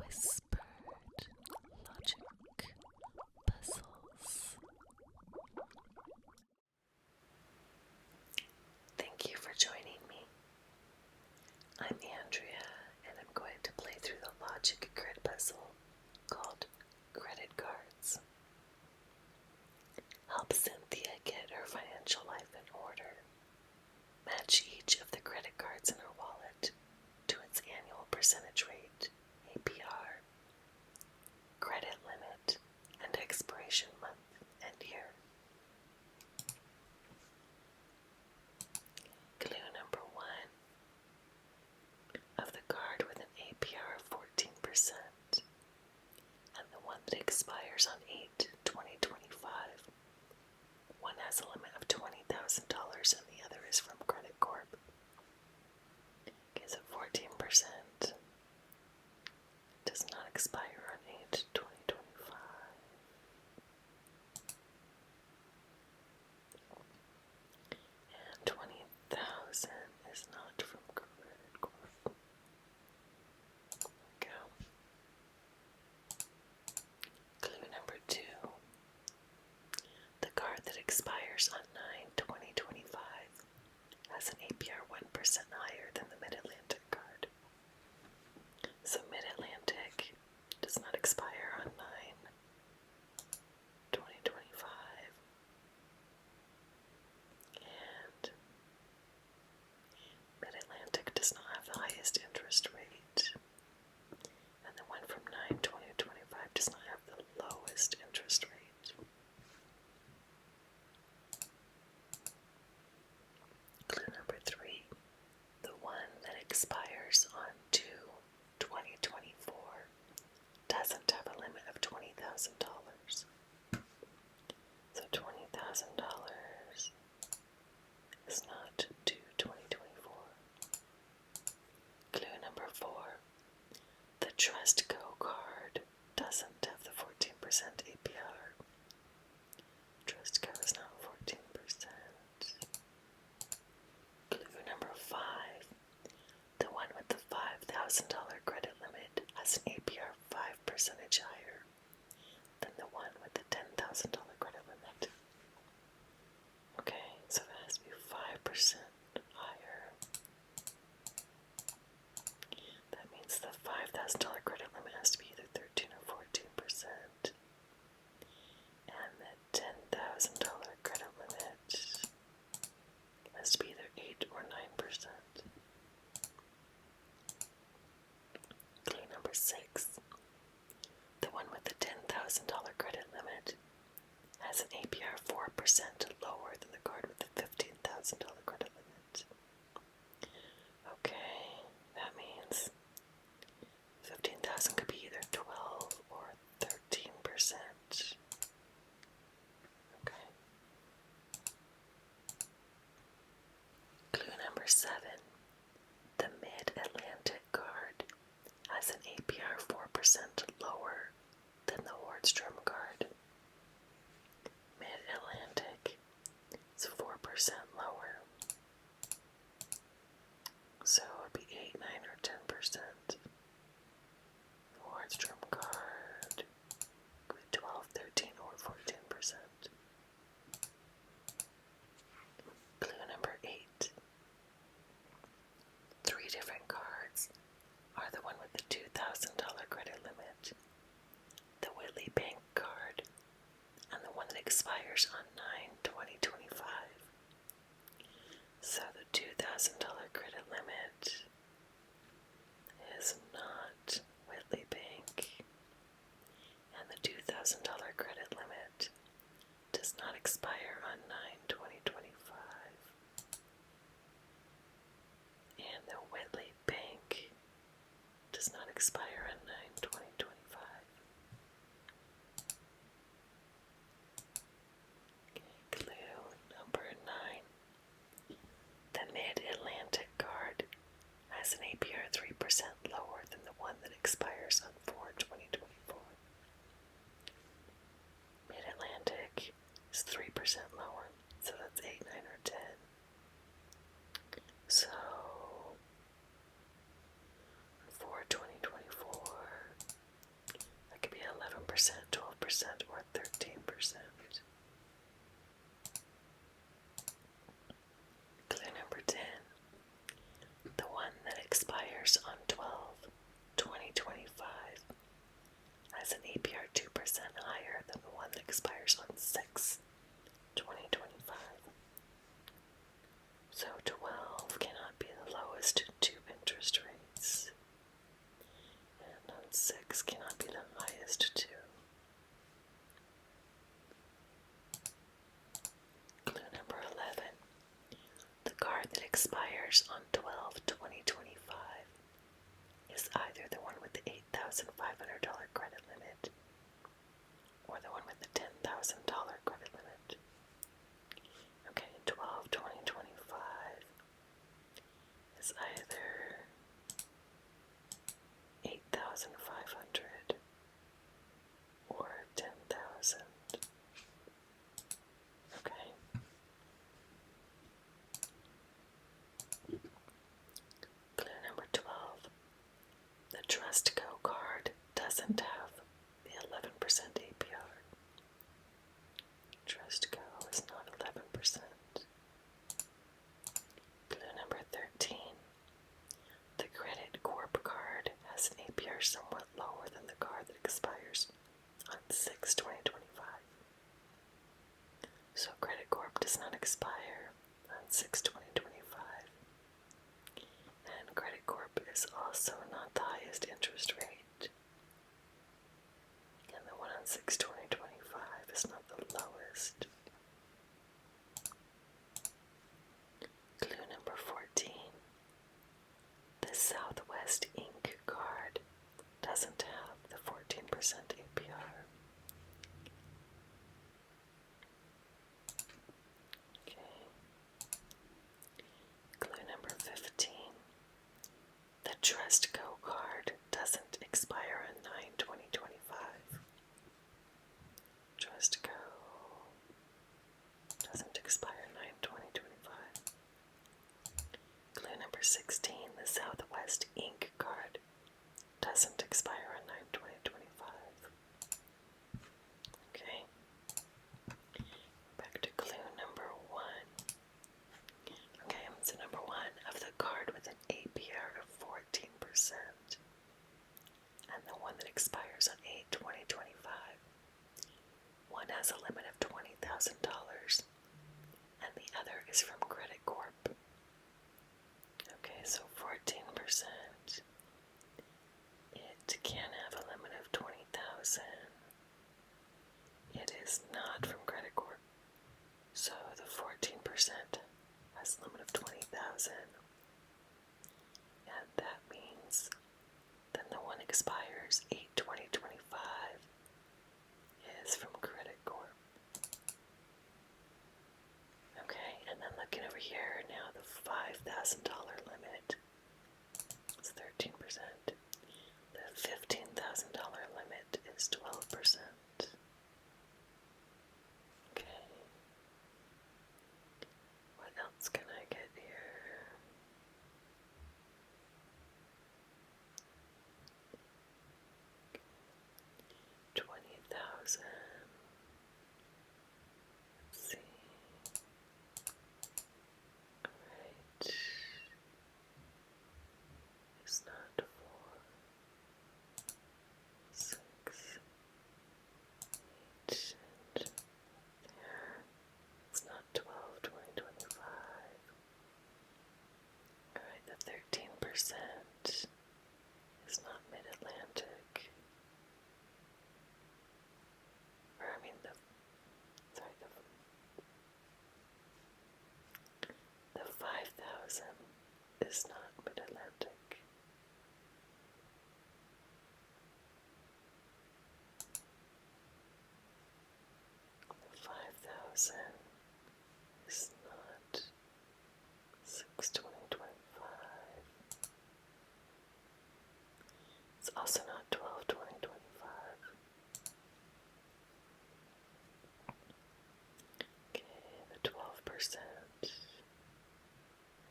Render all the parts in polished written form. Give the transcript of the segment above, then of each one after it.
whispered logic puzzles. Thank you for joining me. I'm Andrea, and I'm going to play through the logic grid puzzle called Credit Cards. Help Cynthia get her financial life in order. Match each of the credit cards in her wallet to its annual percentage rate, APR, credit limit, and expiration month and year. Clue number 1. Of the card with an APR of 14% and the one that expires on 8/2025, one has a limit of $20,000 and the other is from Credit Corp. Is it 14%? Does not expire on 8/2025. And 20,000 is not from Credit Corp. Go. Clue number 2. The card that expires on 9/2025 has an APR 1% higher than the Mid-Atlantic card. So Mid-Atlantic does not expire on 9/2025. And Mid-Atlantic does not have the highest interest rate. And the one from 9/2025 does not have the lowest interest rate. Clue number 3. The one that expires on 2/2024 doesn't have a limit of $20,000. So $20,000 is not 2/2024. Clue number 4. The Trust Go card doesn't have the 14% APR. Trust Go is not 14%. Clue number 5. The one with the $5,000 credit limit has an APR 5% higher than the one with the $10,000 credit limit. Okay, so that has to be 5% higher. That means the $5,000 credit limit has to be either 13 or 14%. And the $10,000 credit limit has to be either 8 or 9%. Clue number 6. The one with the $10,000 credit limit has an APR 4% lower than the card with the $15,000 credit limit. Okay, that means 15,000 could be either 12 or 13%. Okay. Clue number 7. The Mid-Atlantic card has an APR 4% lower than the Nordstrom card. Mid-Atlantic is 4% lower. So it would be 8, 9, or 10%. The Nordstrom card could be 12, 13, or 14%. Clue number 8. 3 different cards are the one with the $2,000 credit limit, the Whitley Bank card, and the one that expires on 9/2025. So the $2,000 credit limit is not Whitley Bank, and the $2,000 credit limit does not expire on 9/2025. And the Whitley Bank does not expire on 9/2025. Clue number 9. The Mid-Atlantic card has an APR 3% lower than the one that expires on 4/2024. Mid-Atlantic is 3% lower, so that's 8, 9, or 10. So 4/2024 expires on 12/2025 has an APR 2% higher than the one that expires on 6/2025. So 12 cannot be the lowest two interest rates, and on 6 cannot be the highest two. Clue number 11. The card that expires on 12/2025 is either the one with the $8,500 credit limit or the one with the $10,000 credit limit. Okay, 12/2025 is either 8,500 or 10,000. Okay. Clue number 12. The Trust Go card doesn't have the 11% APR. Trust Go is not 11%. Clue number 13. The Credit Corp card has an APR somewhat lower than the card that expires on 6/2025. So Credit Corp does not expire on 6/2025. And Credit Corp is also not the highest interest rate. And the one on 6/2025 is not the lowest. Clue number 14. The Southwest Inc. card doesn't have the 14% APR. Okay. Clue number 15. The Trust Go card doesn't expire on 9/2025. Trust Go doesn't expire 9/2025. Clue number 16. The Southwest Inc. card doesn't expire on 9/2025. Okay. Back to clue number 1. Okay, so number 1, of the card with an APR of 14% and the one that expires on 8/2025, one has a limit of $20,000 and the other is from Credit Corp. Okay, so 14%. It can have a limit of 20,000. It is not from Credit Corp. So the 14% has a limit of 20,000. And that means then the one expires 8/2025 is from Credit Corp. Okay, and then looking over here now, the $5,000 limit is 13%. The $15,000 limit is 12%. Okay. What else can I get here? $20,000. Let's see. Right. It's not 4, 6, 8, and there. It's not 12/2025. Alright, the 13% is not Mid-Atlantic. Or I mean the 5,000 is not Mid-Atlantic. The 5,000 is not 6/2025. It's also not 12/2025. Okay, the 12%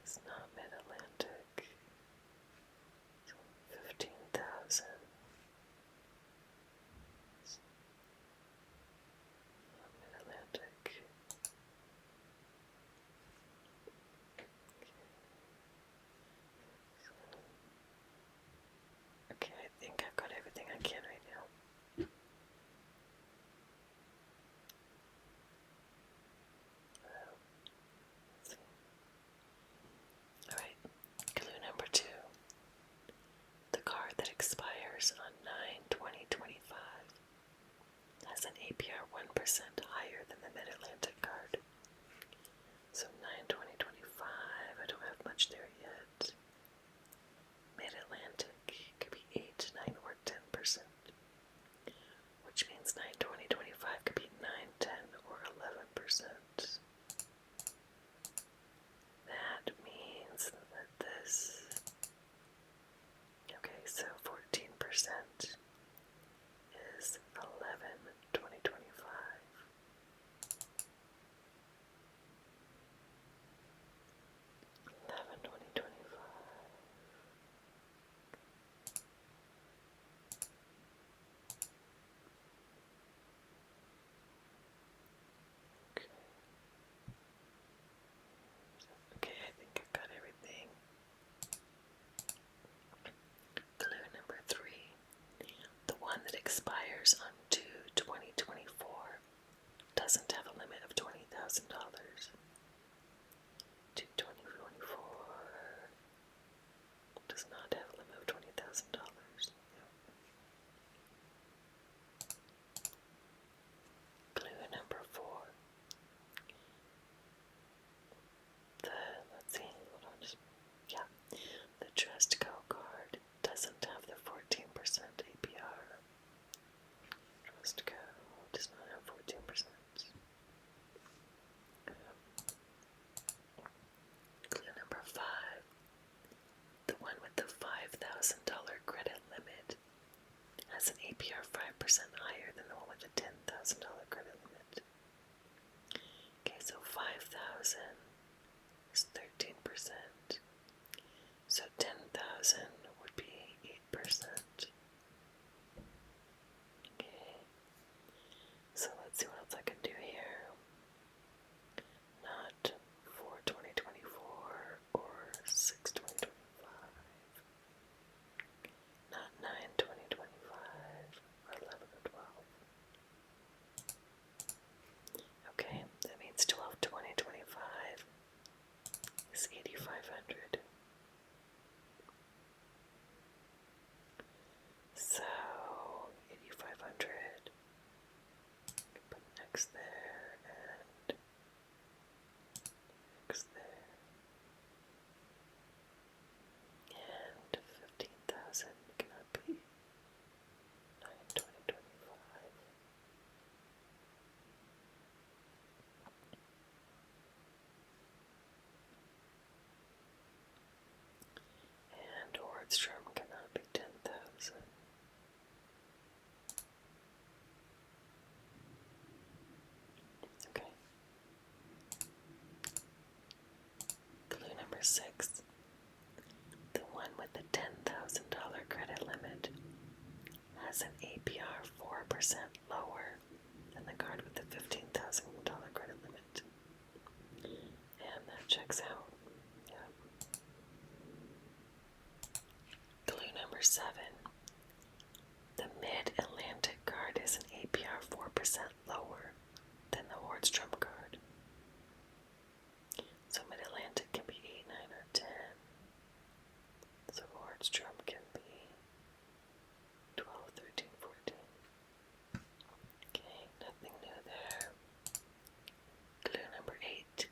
is not Mid-Atlantic. So 15,000 is not Mid-Atlantic. Okay. So that expires on 9/20/25 has an APR 1% higher than the Mid-Atlantic card. So 9/20/25, I don't have much there yet. Mid-Atlantic could be 8, 9, or 10%, which means 9/20/25 could be 9, 10, or 11%. That means that this, okay, so 14% is 11/20/25. 11/20/25. Okay, I think I've got everything. Clue number 3. The one that expires on 2/20/24 doesn't have a limit of $20,000. 2/20/24 does not have a limit of $20,000. Clue number 4. The Trust Co card doesn't have the 14% APR. Trust Co does not have 14%. Clue number 5. The one with the $5,000 credit limit has an APR 5% higher than the one with the $10,000 credit limit. Okay, so 5,000 is 13%. So 10,000 would be 8%. Okay, so let's see what else I can do here. Not 4/20/24 or 6/20/25. Not 9/20/25 or 11/12. Okay, that means 12/20/25 is 8,500. So 8,500. Put next there and next there. And 15,000 cannot be 9/20/25. And Nordstrom cannot be 10,000. Okay. Clue number 6. The one with the $10,000 credit limit has an APR 4% lower than the card with the $15,000 credit limit. And that checks out. Yeah. Clue number 7. The Mid-Atlantic card is an APR 4% lower than the Nordstrom card. So Mid-Atlantic can be 8, 9, or 10. So Nordstrom can be 12, 13, 14. Okay, nothing new there. Clue number 8.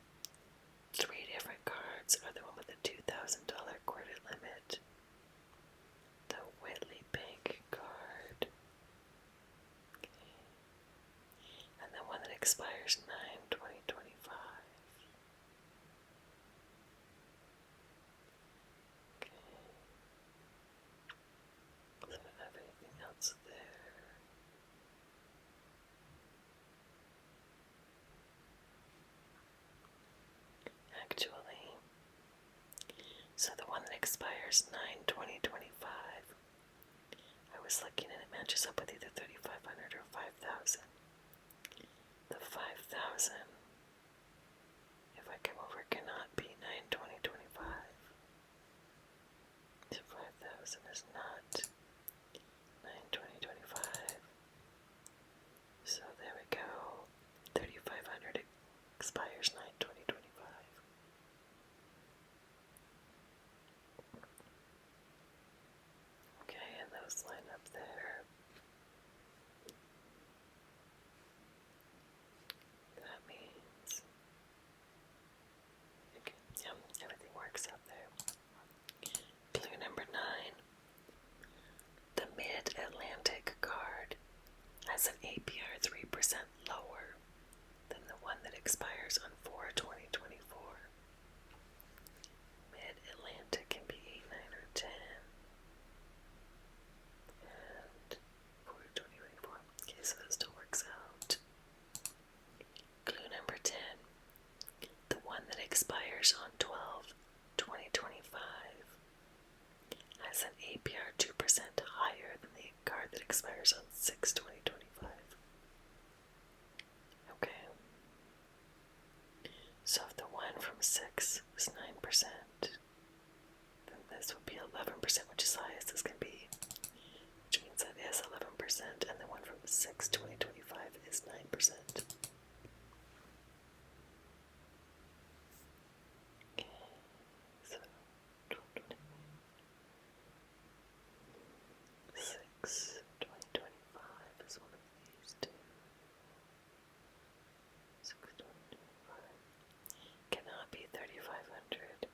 3 different cards are the one with the $2,000 credit limit. The Whitley Bank card. Okay. And the one that expires 9/20/25. Okay. So I don't have anything else there. Actually, so the one that expires 9/20/25, I was looking and it matches up with either 3,500 or 5,000. The 5,000, if I come over, cannot be 9/20/25. So 5,000 is not 9/20/25. So there we go. 3,500 expires 9/20/25. Okay, and has an APR 2% higher than the card that expires on 6/20/25. Okay. So if the one from 6 is 9%, then this would be 11%, which is the highest this can be, which means that is 11%, and the one from 6/20/25 is 9%. Okay, so 6/20/25 is one of these two. 6/20/25 cannot be 3,500.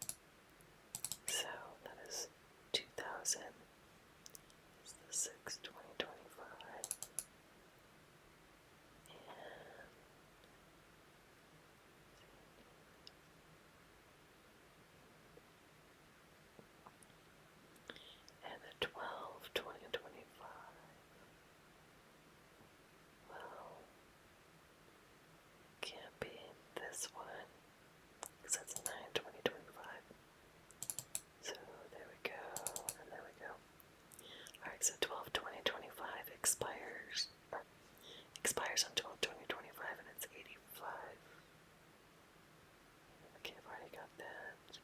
So that is 2,000 is the 6/20/25. And the 12/20/25. Well, can't be this one, because that's 9/20/25. So there we go, and there we go. Alright, so 12/20/25 expires on 12/20/25, and it's 85. Okay, I've already got that.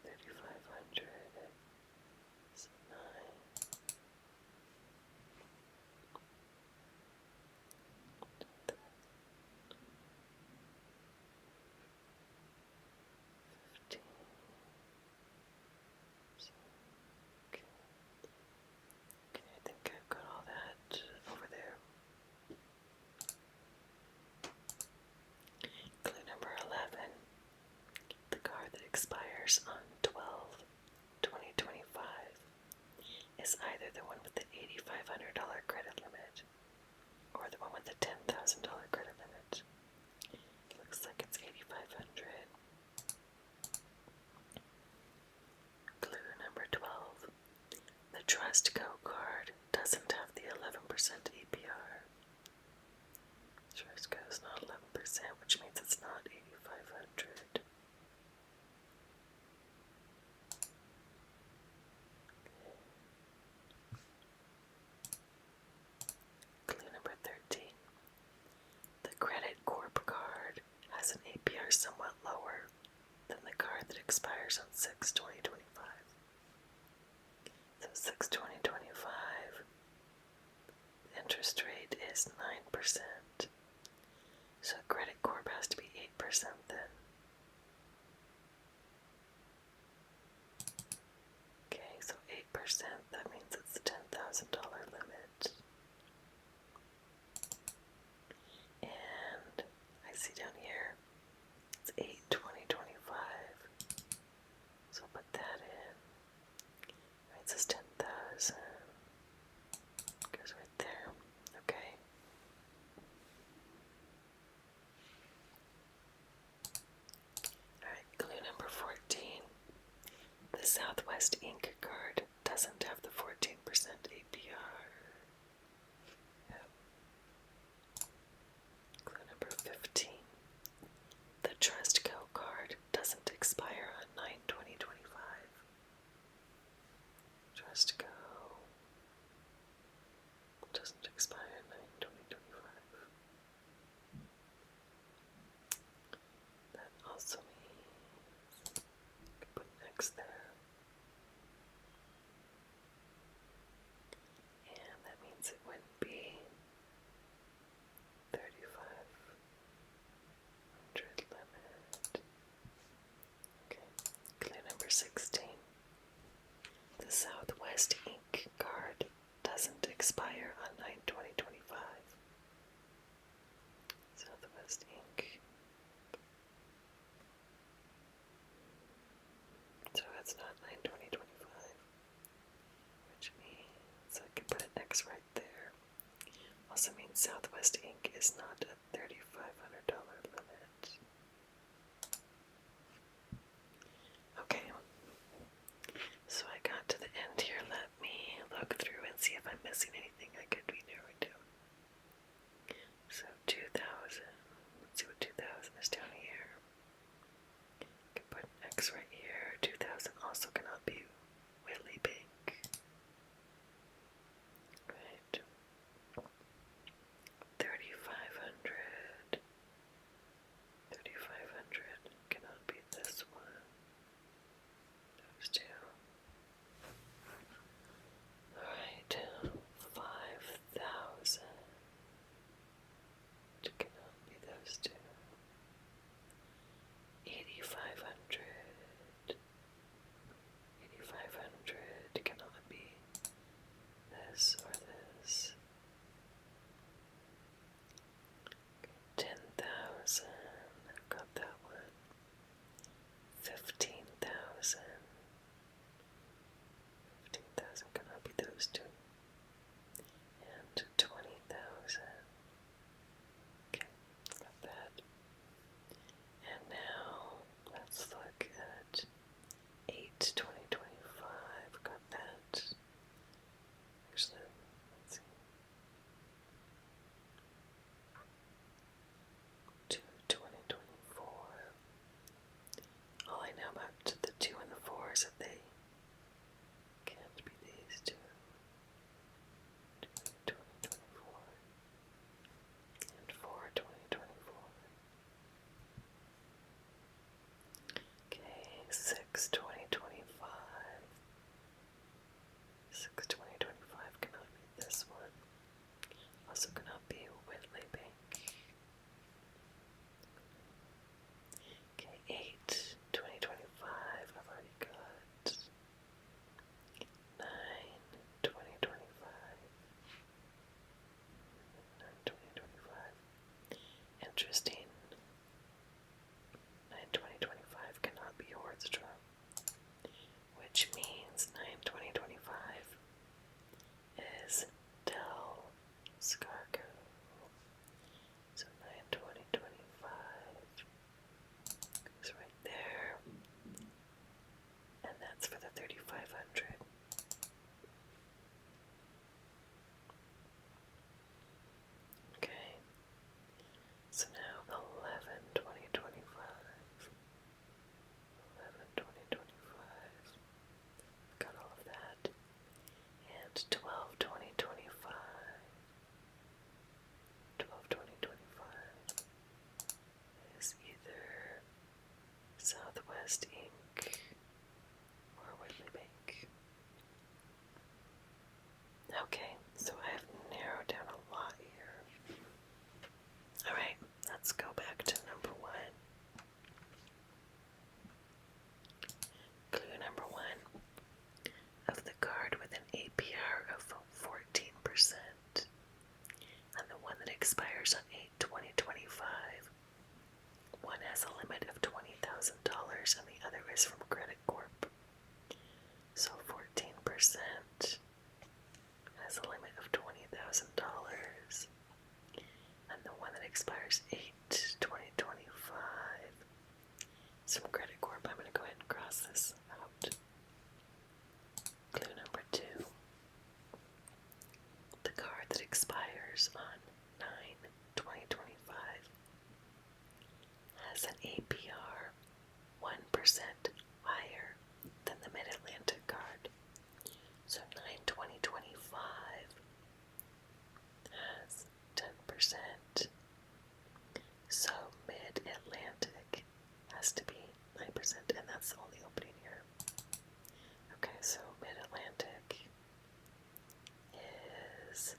3,500. So 9. Okay. Okay, I think I've got all that over there. Clue number 11. The card that expires on 12/20/25 is either the one with the $8,500 credit limit or the one with the $10,000 credit limit. Looks like it's 8,500. Clue number 12. The Trust Co card doesn't have the 11% APR. Trust Co is not 11%, which means it's not 8,500. Clue number 13. The Credit Corp card has an APR somewhat lower than the card that expires on 6/20/25. So 6/20/25, the interest rate is 9%. So Credit Corp has to be 8% then. Okay, so 8%, that means it's the $10,000 limit. And I see down here, it's 8/20/25. So I'll put that in. It says 10,000. Goes right there. Okay. Alright, clue number 14. The Southwest Ink card doesn't have the 14% APR. Yep. Clue number 15. The Trust Co card doesn't expire on 9/20/25. Trust Co doesn't expire on 9/20/25. That also means I can put an X there. And that means it wouldn't be 3,500 limit. Okay. Clue number 16. The Southwest Ink card doesn't expire on 9/20/25. Southwest Ink. So that's not 9/20/25, which means I can put an X right there. Also means Southwest Ink is not a $3,500 limit. Okay, so I got to the end here. Let me look through and see if I'm missing anything I could be narrowing down. interesting. 9/20/25 cannot be Nordstrom, which means 9/20/25 is Del Scarco. So 9/20/25 goes right there, and that's for the 3,500. Okay, so now 11/20/25. 11/20/25. Got all of that. And 12/20/25. 12/20/25 is either Southwest Inc. or Whitley Bank. Okay, so I have narrowed down a lot here. Alright, let's go back to number 1. Clue number 1. Of the card with an APR of 14%, and the one that expires on 8/20/25, one has a limit of $20,000 and the other is from Credit Corp. So 14% has a limit of $20,000, and the one that expires 8/20/25 is from Credit Corp. I'm going to go ahead and cross this out. Clue number 2. The card that expires on 9/20/25 has an APR 1% higher than the Mid-Atlantic card. So 9/20/25 has 10%. So Mid-Atlantic has to be 9%, and that's the only opening here. Okay, so Mid-Atlantic is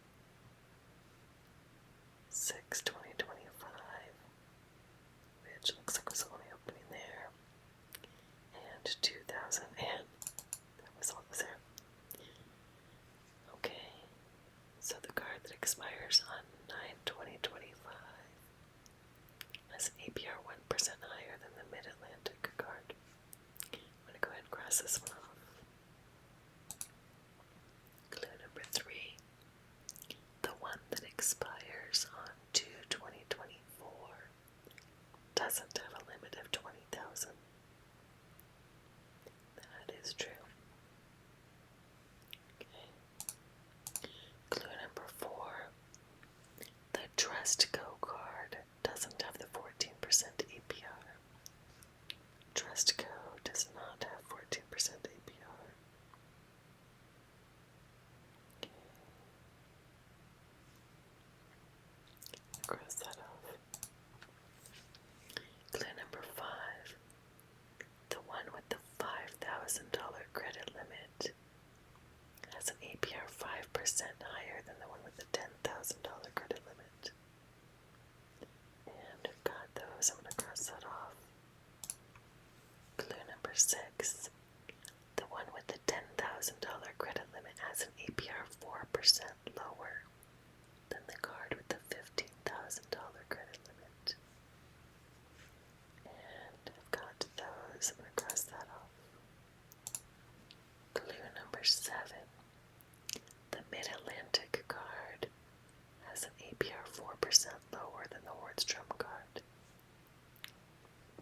6/20/25, which looks like was the only opening there, and 2,000, and that was all that was there. Okay, so the card that expires on 9/20/25 has an APR 1% higher than the Mid-Atlantic card. I'm going to go ahead and cross this one off. Clue number 3. The one that expires on 2/20/24 doesn't have a limit of 20,000. That is true. Okay. Clue number 4. The Trust Go card doesn't have the 14% APR. Trust Go does not have 14% APR. Okay. Cross that off. Clue number 5. The one with the $5,000 credit limit has an APR 5% higher than the one with the $10,000 credit limit. And I've got those. I'm going to cross that off. Clue number 6. The one with the $10,000 credit limit has an APR 4% lower than the card with the $15,000 credit limit. And I've got those. I'm going to cross that off. Clue number 7. The Mid-Atlantic card has an APR 4% lower than the Nordstrom card.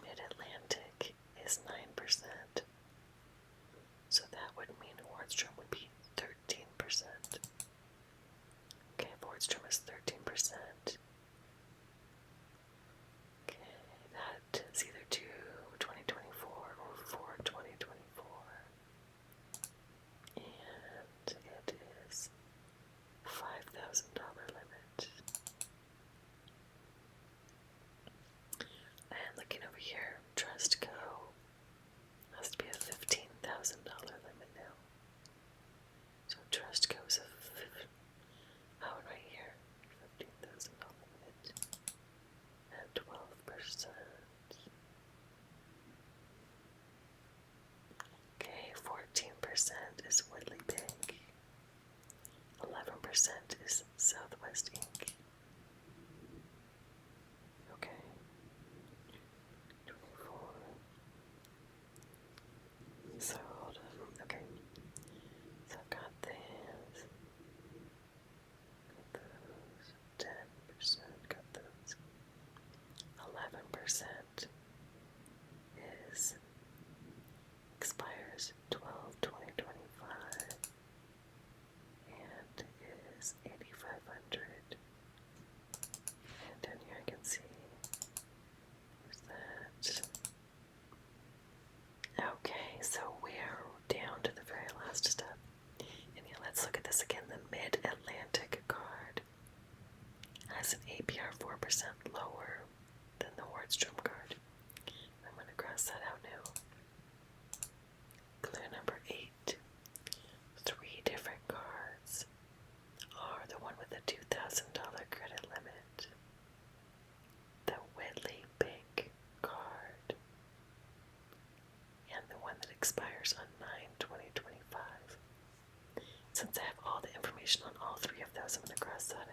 Mid-Atlantic is 9%. So that would mean Nordstrom would be 13%. Okay, Nordstrom is 13%. Okay, that is either 2/20/24 or 4/20/24. And it is $5,000 limit. And looking over here, Trust Go has to be a $15,000 limit now. So Trust Go's a oh, and right here, APR 4% lower than the Nordstrom card. I'm going to cross that out now. Clue number 8. 3 different cards are the one with the $2,000 credit limit, the Whitley Bank card, and the one that expires on 9/2025. Since I have all the information on all 3 of those, I'm going to cross that